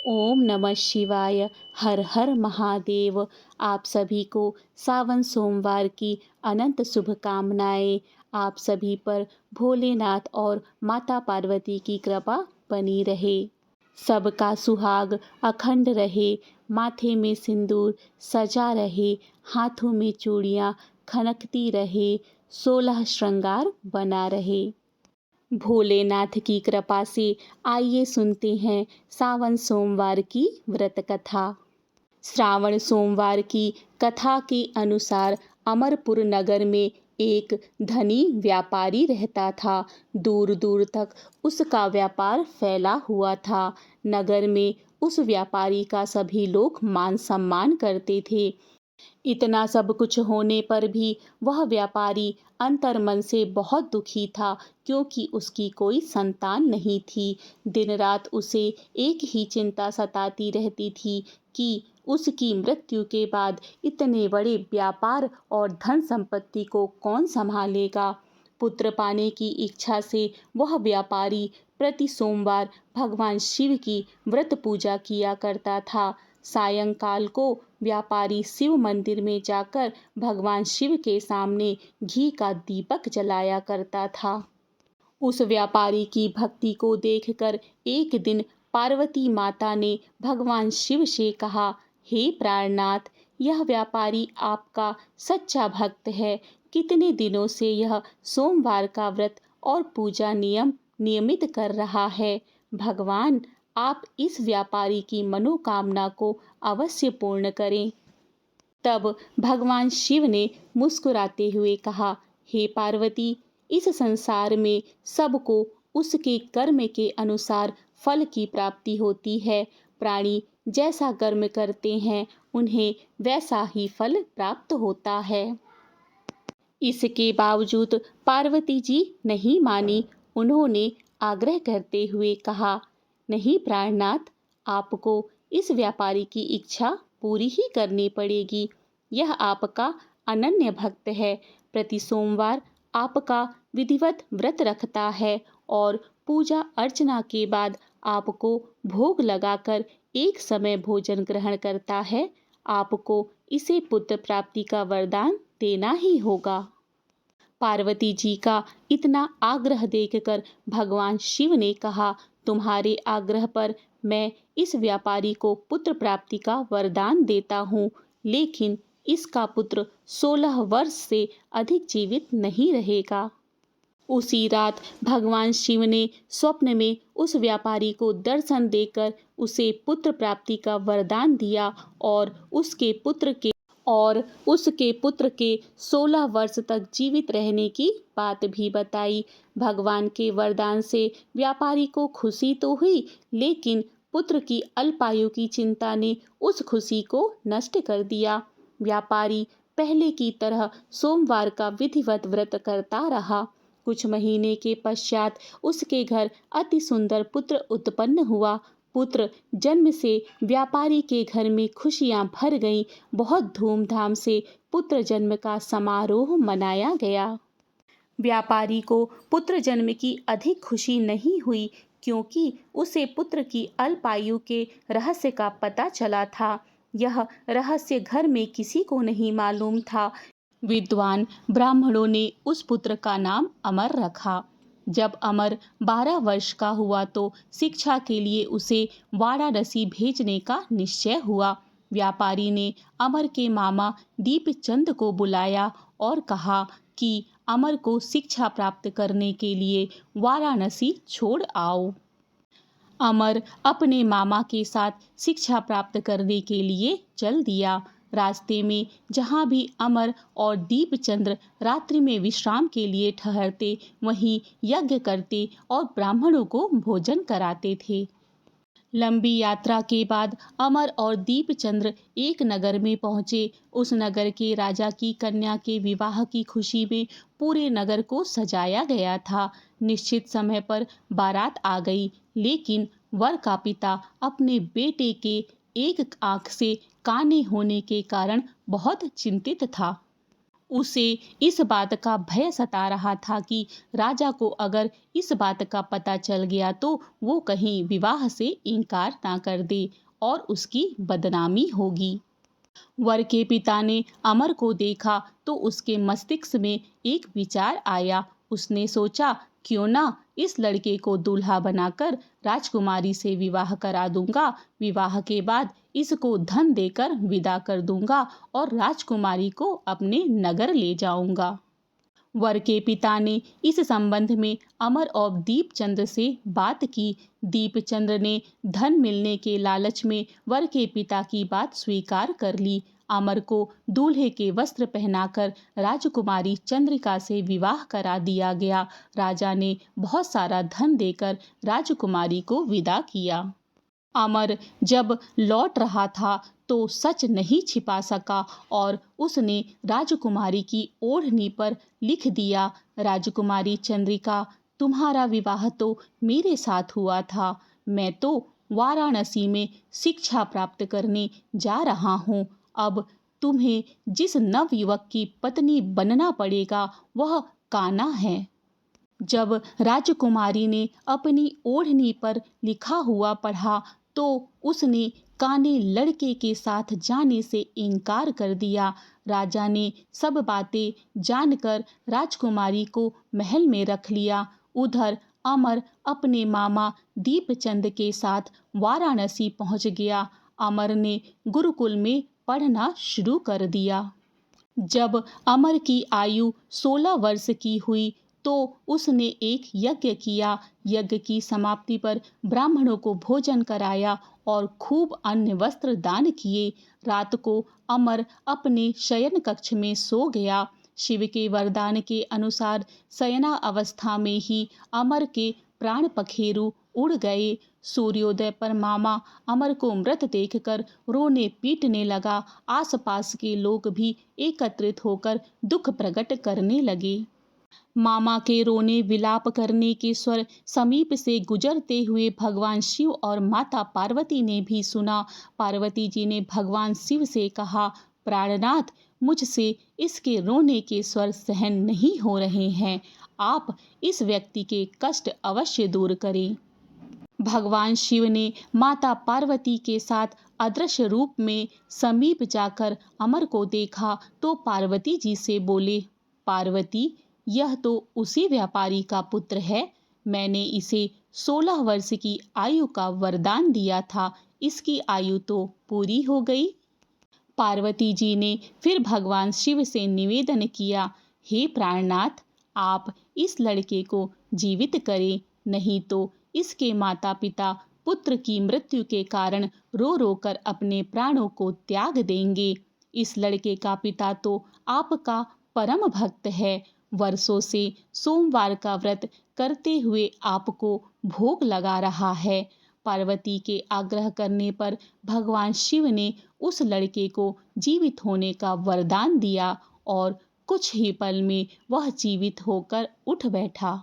ओम नमः शिवाय। हर हर महादेव। आप सभी को सावन सोमवार की अनंत शुभकामनाएं। आप सभी पर भोलेनाथ और माता पार्वती की कृपा बनी रहे। सबका सुहाग अखंड रहे। माथे में सिंदूर सजा रहे। हाथों में चूड़ियां खनकती रहे। 16 श्रृंगार बना रहे। भोलेनाथ की कृपा से आइए सुनते हैं सावन सोमवार की व्रत कथा। श्रावण सोमवार की कथा के अनुसार अमरपुर नगर में एक धनी व्यापारी रहता था। दूर दूर तक उसका व्यापार फैला हुआ था। नगर में उस व्यापारी का सभी लोग मान सम्मान करते थे। इतना सब कुछ होने पर भी वह व्यापारी अंतर्मन से बहुत दुखी था, क्योंकि उसकी कोई संतान नहीं थी। दिन रात उसे एक ही चिंता सताती रहती थी कि उसकी मृत्यु के बाद इतने बड़े व्यापार और धन संपत्ति को कौन संभालेगा। पुत्र पाने की इच्छा से वह व्यापारी प्रति सोमवार भगवान शिव की व्रत पूजा किया करता था। सायंकाल को व्यापारी शिव मंदिर में जाकर भगवान शिव के सामने घी का दीपक जलाया करता था। उस व्यापारी की भक्ति को देखकर एक दिन पार्वती माता ने भगवान शिव से कहा, हे प्राणनाथ, यह व्यापारी आपका सच्चा भक्त है। कितने दिनों से यह सोमवार का व्रत और पूजा नियमित कर रहा है। भगवान, आप इस व्यापारी की मनोकामना को अवश्य पूर्ण करें। तब भगवान शिव ने मुस्कुराते हुए कहा, हे पार्वती, इस संसार में सबको उसके कर्म के अनुसार फल की प्राप्ति होती है। प्राणी जैसा कर्म करते हैं उन्हें वैसा ही फल प्राप्त होता है। इसके बावजूद पार्वती जी नहीं मानी। उन्होंने आग्रह करते हुए कहा, नहीं प्राणनाथ, आपको इस व्यापारी की इच्छा पूरी ही करनी पड़ेगी। यह आपका अनन्य भक्त है। प्रति सोमवार आपका विधिवत व्रत रखता है और पूजा अर्चना के बाद आपको भोग लगाकर एक समय भोजन ग्रहण करता है। आपको इसे पुत्र प्राप्ति का वरदान देना ही होगा। पार्वती जी का इतना आग्रह देखकर भगवान शिव ने कहा, तुम्हारे आग्रह पर मैं इस व्यापारी को पुत्र प्राप्ति का वरदान देता हूँ, लेकिन इसका पुत्र 16 वर्ष से अधिक जीवित नहीं रहेगा। उसी रात भगवान शिव ने स्वप्न में उस व्यापारी को दर्शन देकर उसे पुत्र प्राप्ति का वरदान दिया और उसके पुत्र के 16 वर्ष तक जीवित रहने की बात भी बताई। भगवान के वरदान से व्यापारी को खुशी तो हुई, लेकिन पुत्र की अल्पायु की चिंता ने उस खुशी को नष्ट कर दिया। व्यापारी पहले की तरह सोमवार का विधिवत व्रत करता रहा। कुछ महीने के पश्चात उसके घर अति सुंदर पुत्र उत्पन्न हुआ। पुत्र जन्म से व्यापारी के घर में खुशियां भर गईं। बहुत धूमधाम से पुत्र जन्म का समारोह मनाया गया। व्यापारी को पुत्र जन्म की अधिक खुशी नहीं हुई, क्योंकि उसे पुत्र की अल्पायु के रहस्य का पता चला था। यह रहस्य घर में किसी को नहीं मालूम था। विद्वान ब्राह्मणों ने उस पुत्र का नाम अमर रखा। जब अमर 12 वर्ष का हुआ तो शिक्षा के लिए उसे वाराणसी भेजने का निश्चय हुआ। व्यापारी ने अमर के मामा दीपचंद को बुलाया और कहा कि अमर को शिक्षा प्राप्त करने के लिए वाराणसी छोड़ आओ। अमर अपने मामा के साथ शिक्षा प्राप्त करने के लिए चल दिया। रास्ते में जहाँ भी अमर और दीपचंद्र रात्रि में विश्राम के लिए ठहरते, वहीं यज्ञ करते और ब्राह्मणों को भोजन कराते थे। लंबी यात्रा के बाद अमर और दीपचंद्र एक नगर में पहुंचे। उस नगर के राजा की कन्या के विवाह की खुशी में पूरे नगर को सजाया गया था। निश्चित समय पर बारात आ गई, लेकिन वर का पिता अपने बेटे के एक आंख से काने होने के कारण बहुत चिंतित था। उसे इस बात का भय सता रहा था कि राजा को अगर इस बात का पता चल गया तो वो कहीं विवाह से इनकार ना कर दे और उसकी बदनामी होगी। वर के पिता ने अमर को देखा तो उसके मस्तिष्क में एक विचार आया। उसने सोचा, क्यों ना इस लड़के को दूल्हा बनाकर राजकुमारी से विवाह करा दूंगा। विवाह के बाद इसको धन देकर विदा कर दूंगा और राजकुमारी को अपने नगर ले जाऊंगा। वर के पिता ने इस संबंध में अमर और दीपचंद्र से बात की। दीपचंद्र ने धन मिलने के लालच में वर के पिता की बात स्वीकार कर ली। अमर को दूल्हे के वस्त्र पहनाकर राजकुमारी चंद्रिका से विवाह करा दिया गया। राजा ने बहुत सारा धन देकर राजकुमारी को विदा किया। अमर जब लौट रहा था तो सच नहीं छिपा सका और उसने राजकुमारी की ओढ़नी पर लिख दिया, राजकुमारी चंद्रिका, तुम्हारा विवाह तो मेरे साथ हुआ था। मैं तो वाराणसी में शिक्षा प्राप्त करने जा रहा हूँ। अब तुम्हें जिस नवयुवक की पत्नी बनना पड़ेगा वह कान्हा है। जब राजकुमारी ने अपनी ओढ़नी पर लिखा हुआ पढ़ा तो उसने काने लड़के के साथ जाने से इनकार कर दिया। राजा ने सब बातें जानकर राजकुमारी को महल में रख लिया। उधर अमर अपने मामा दीपचंद के साथ वाराणसी पहुंच गया। अमर ने गुरुकुल में पढ़ना शुरू कर दिया। जब अमर की आयु 16 वर्ष की हुई तो उसने एक यज्ञ किया। यज्ञ की समाप्ति पर ब्राह्मणों को भोजन कराया और खूब अन्न वस्त्र दान किए। रात को अमर अपने शयन कक्ष में सो गया। शिव के वरदान के अनुसार शयना अवस्था में ही अमर के प्राण पखेरु उड़ गए। सूर्योदय पर मामा अमर को मृत देखकर रोने पीटने लगा। आसपास के लोग भी एकत्रित होकर दुख प्रकट करने लगे। मामा के रोने विलाप करने के स्वर समीप से गुजरते हुए भगवान शिव और माता पार्वती ने भी सुना। पार्वती जी ने भगवान शिव से कहा, प्राणनाथ, मुझसे इसके रोने के स्वर सहन नहीं हो रहे हैं। आप इस व्यक्ति के कष्ट अवश्य दूर करें। भगवान शिव ने माता पार्वती के साथ अदृश्य रूप में समीप जाकर अमर को देखा तो पार्वती जी से बोले, पार्वती, यह तो उसी व्यापारी का पुत्र है। मैंने इसे 16 वर्ष की आयु का वरदान दिया था। इसकी आयु तो पूरी हो गई। पार्वती जी ने फिर भगवान शिव से निवेदन किया, हे प्राणनाथ, आप इस लड़के को जीवित करें, नहीं तो इसके माता पिता पुत्र की मृत्यु के कारण रो रो कर अपने प्राणों को त्याग देंगे। इस लड़के का पिता तो आपका परम भक्त है। वर्षों से सोमवार का व्रत करते हुए आपको भोग लगा रहा है। पार्वती के आग्रह करने पर भगवान शिव ने उस लड़के को जीवित होने का वरदान दिया और कुछ ही पल में वह जीवित होकर उठ बैठा।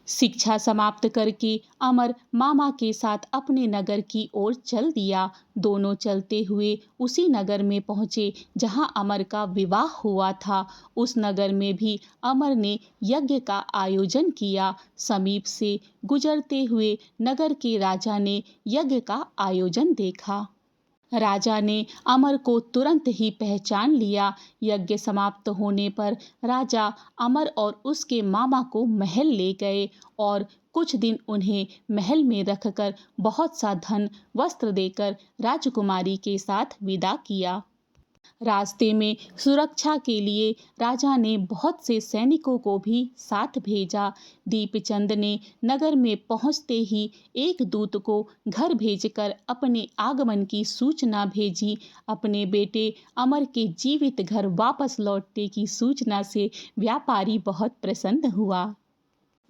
शिक्षा समाप्त करके अमर मामा के साथ अपने नगर की ओर चल दिया। दोनों चलते हुए उसी नगर में पहुंचे जहां अमर का विवाह हुआ था। उस नगर में भी अमर ने यज्ञ का आयोजन किया। समीप से गुजरते हुए नगर के राजा ने यज्ञ का आयोजन देखा। राजा ने अमर को तुरंत ही पहचान लिया। यज्ञ समाप्त होने पर राजा अमर और उसके मामा को महल ले गए और कुछ दिन उन्हें महल में रखकर बहुत सा धन वस्त्र देकर राजकुमारी के साथ विदा किया। रास्ते में सुरक्षा के लिए राजा ने बहुत से सैनिकों को भी साथ भेजा। दीपचंद ने नगर में पहुंचते ही एक दूत को घर भेजकर अपने आगमन की सूचना भेजी। अपने बेटे अमर के जीवित घर वापस लौटने की सूचना से व्यापारी बहुत प्रसन्न हुआ।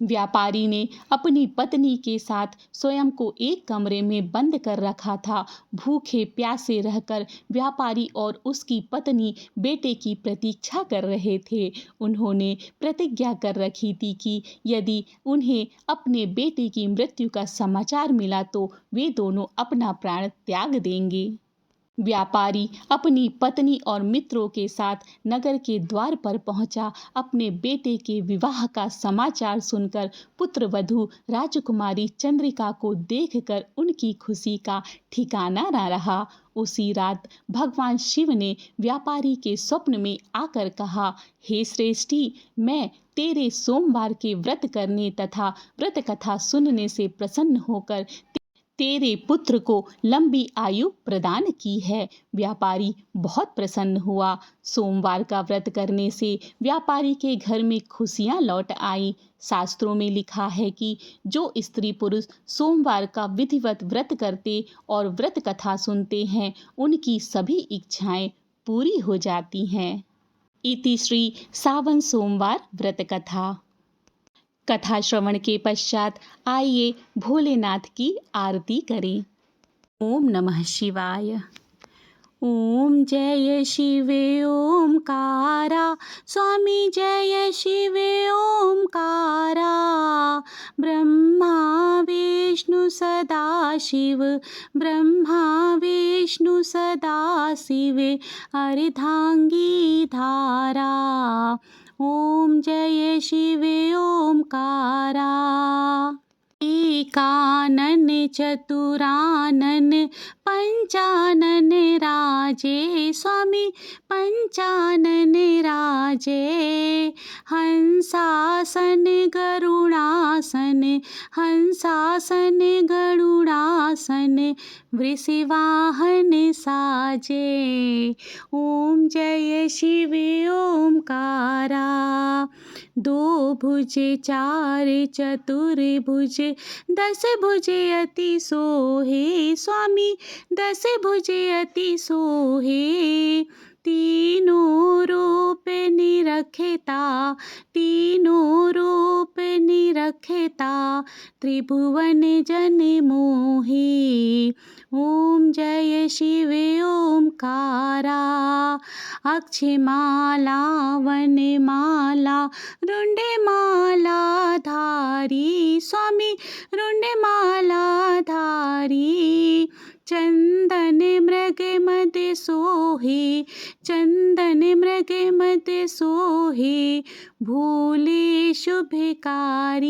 व्यापारी ने अपनी पत्नी के साथ स्वयं को एक कमरे में बंद कर रखा था। भूखे प्यासे रहकर व्यापारी और उसकी पत्नी बेटे की प्रतीक्षा कर रहे थे। उन्होंने प्रतिज्ञा कर रखी थी कि यदि उन्हें अपने बेटे की मृत्यु का समाचार मिला तो वे दोनों अपना प्राण त्याग देंगे। व्यापारी अपनी पत्नी और मित्रों के साथ नगर के द्वार पर पहुंचा। अपने बेटे के विवाह का समाचार सुनकर पुत्र वधू राजकुमारी चंद्रिका को देखकर उनकी खुशी का ठिकाना न रहा। उसी रात भगवान शिव ने व्यापारी के स्वप्न में आकर कहा, हे श्रेष्ठी, मैं तेरे सोमवार के व्रत करने तथा व्रत कथा सुनने से प्रसन्न होकर तेरे पुत्र को लंबी आयु प्रदान की है। व्यापारी बहुत प्रसन्न हुआ। सोमवार का व्रत करने से व्यापारी के घर में खुशियां लौट आई। शास्त्रों में लिखा है कि जो स्त्री पुरुष सोमवार का विधिवत व्रत करते और व्रत कथा सुनते हैं, उनकी सभी इच्छाएं पूरी हो जाती हैं। इति श्री सावन सोमवार व्रत कथा। कथा श्रवण के पश्चात आइए भोलेनाथ की आरती करें। ओम नमः शिवाय। ओम जय शिव ओमकारा, स्वामी जय शिव ओमकारा। ब्रह्मा विष्णु सदा शिव, ब्रह्मा विष्णु सदा शिव, अर्धांगी धारा। ओम जय शिव ओमकारा। एकानन चतुरानन पंचानन राजे, स्वामी पंचानन राजे। हंसासन गरुड़ासन, हंसासन गरुड़ासन, वृषवाहन साजे। ओम जय शिव ओमकारा। दो भुज चार चतुर्भुज, दस भुजे अति सोहे, स्वामी दस भुजे अति सोहे। तीनों रूप निरखता, तीनों रूप निरखता, त्रिभुवन जन मोहे। ओम जय शिव ओमकारा। अक्षमाला वनमाला रुंडमाला धारी, स्वामी रुंडमाला धारी। चंदन मृग मद सोहे, चंदन मृग मद सोहे, भोले शुभकारी।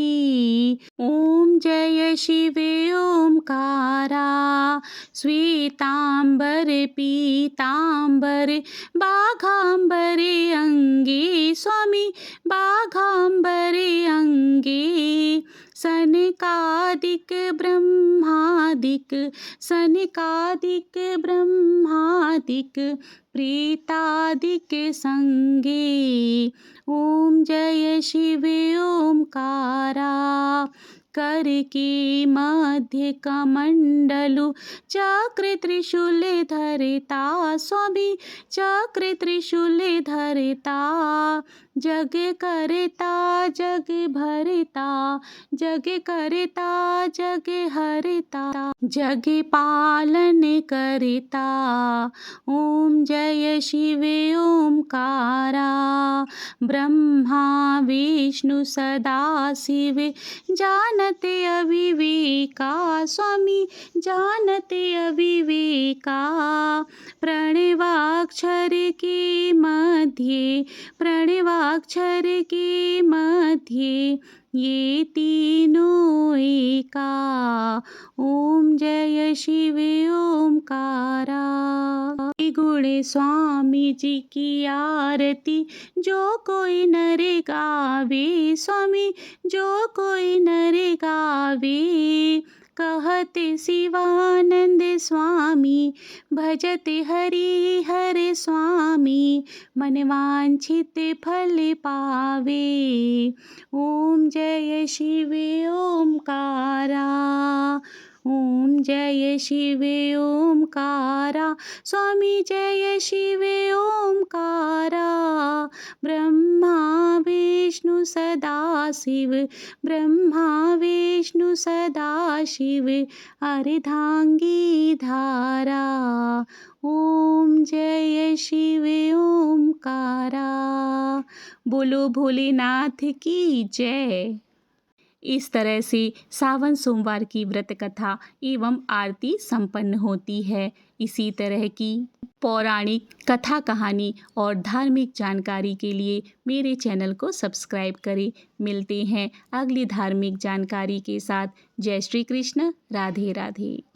ओम जय शिव ओमकारा। श्वेतांबर पीतांबर बाघांबर अंगे, स्वामी बाघांबर अंगे। सनकादिक ब्रह्मादिक, सनकादिक ब्रह्मादिक, प्रीतादिक संगे। ओम जय शिव ओमकारा। कर के मध्य कमंडलु, चक्र त्रिशूल धरता, स्वामी चक्र त्रिशूल धरता। जग करता जग भरता, जग करता जग हरता, जग पालन करता। ओम जय शिव ओमकारा। ब्रह्मा विष्णु सदा शिव, जानते अविवेका, स्वामी जानते अविवेका। प्रणवाक्षर के मध्य, प्रणवाक्षर के मध्य, ये तीनों एका। ओम जय शिव ओमकारा। गुण स्वामी जी की आरती जो कोई नर गावे, स्वामी जो कोई नर गावे। कहते शिवानंद स्वामी, भजते हरि हरे स्वामी, मन वांछित फल पावे। ओम जय शिव ओमकारा। ओम जय शिव ओमकारा, स्वामी जय शिव ओमकारा। ब्रह्मा विष्णु सदा शिव, ब्रह्मा विष्णु सदा शिव, अर्धांगी धारा। ओम जय शिव ओमकारा। बोलो भोलेनाथ की जय। इस तरह से सावन सोमवार की व्रत कथा एवं आरती संपन्न होती है। इसी तरह की पौराणिक कथा कहानी और धार्मिक जानकारी के लिए मेरे चैनल को सब्सक्राइब करें। मिलते हैं अगली धार्मिक जानकारी के साथ। जय श्री कृष्ण। राधे राधे।